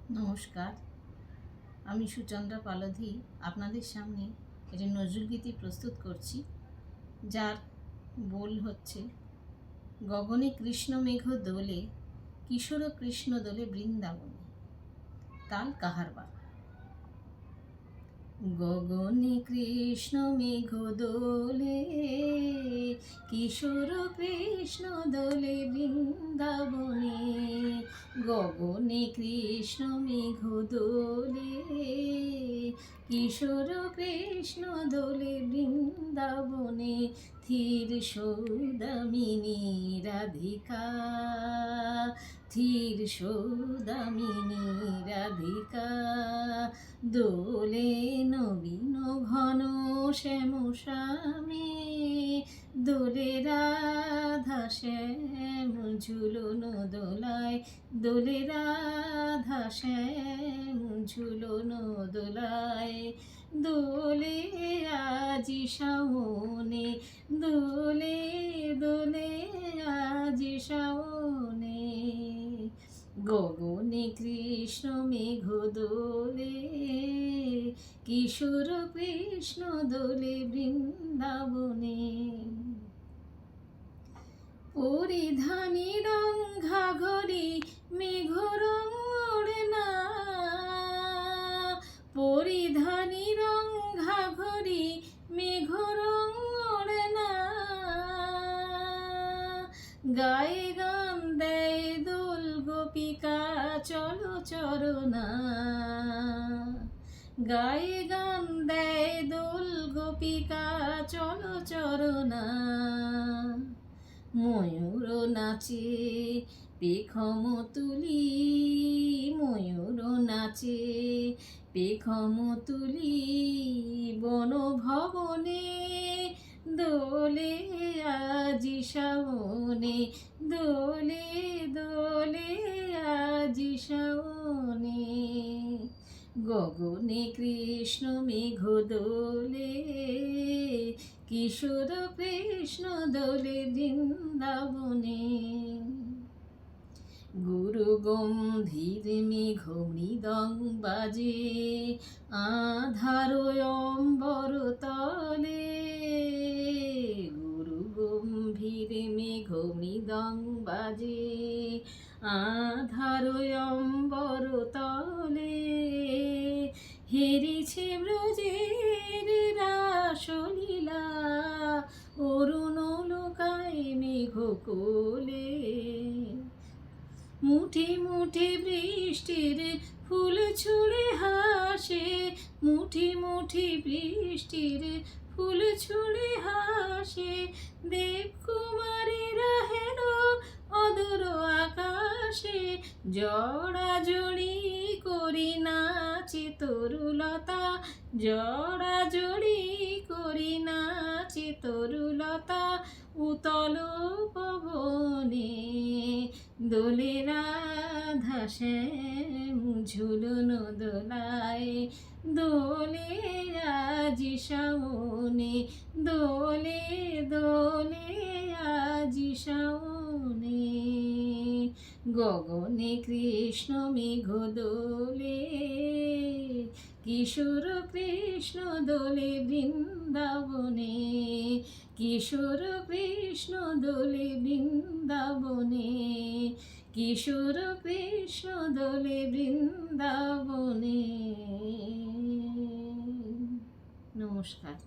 নমস্কার, আমি সুচন্দ্রা পালধি আপনাদের সামনে একটি নজরুলগীতি প্রস্তুত করছি, যার বোল হচ্ছে: গগনে কৃষ্ণ মেঘ দোলে, কিশোর কৃষ্ণ দোলে বৃন্দাবনে। তাল কাহারবা। গগনে কৃষ্ণ মেঘ দোলে, কিশোর কৃষ্ণ দোলে বৃন্দাবনে। গগনে কৃষ্ণ মেঘ দোলে, কিশোর কৃষ্ণ দোলে বৃন্দাবনে। ধীর সৌদামিনী রাধিকা, ধীর সৌদামিনী রাধিকা, দোলে নবীন ঘন শ্যাম শ্যামে, দোলে রাধা শ্যাম ঝুলন দোলায়, দোলে রাধা শ্যাম ঝুলন দোলায়। দোলে আজি শাওনে, দোলে দোলে আজি শাওনে। গগনে কৃষ্ণ মেঘ দোলে, কিশোর কৃষ্ণ দোলে বৃন্দাবনে। পরিধানী রং ঘাঘরি মেঘ রং ওড়না, পরিধানী রং ঘাঘরি মেঘ রং ওড়না। গায়ে গান দেয় দোল গোপিকা চলো চরণা, গায়ে গান দেয় দোল গোপিকা চলো চরণা। ময়ূর নাচে পেখম তুলি, ময়ূর নাচে পেখম তুলি বন ভবনে। দোলে আজি শাওনে, দোলে দোলে আজি শাওনে। গগনে কৃষ্ণ মেঘ দোলে, কিশোর কৃষ্ণ দোলে বৃন্দাবনে। গুরু গম্ভীর মেঘ মৃদং বাজে, আধার অম্বর তলে। গুরু গম্ভীর মেঘ মৃদং বাজে, আধার অম্বর তলে। হেরিছে ব্রজের রাসলীলা, অরুণ লোকায় মেঘ কোলে। মুঠি মুঠি বৃষ্টির ফুল ছুঁড়ে হাসে, মুঠি মুঠি বৃষ্টির ফুল ছুঁড়ে হাসে। দেবকুমারীরা হেন অদূর আকাশে, জড়াজড়ি করি নাচে তরুলতা, জড়াজড়ি করি নাচে তরুলতা। উতল পবনে দোলে রাধা শ্যাম ঝুলন দোলায়, দোলে আজি শাওনে, দোলে দোলে আজি শাওনে। গগনে কৃষ্ণ মেঘ দোলে, কিশোর কৃষ্ণ দোলে বৃন্দাবনে। কিশোর কৃষ্ণ দোলে বৃন্দাবনে, কিশোর কৃষ্ণ দোলে বৃন্দাবনে। নমস্কার।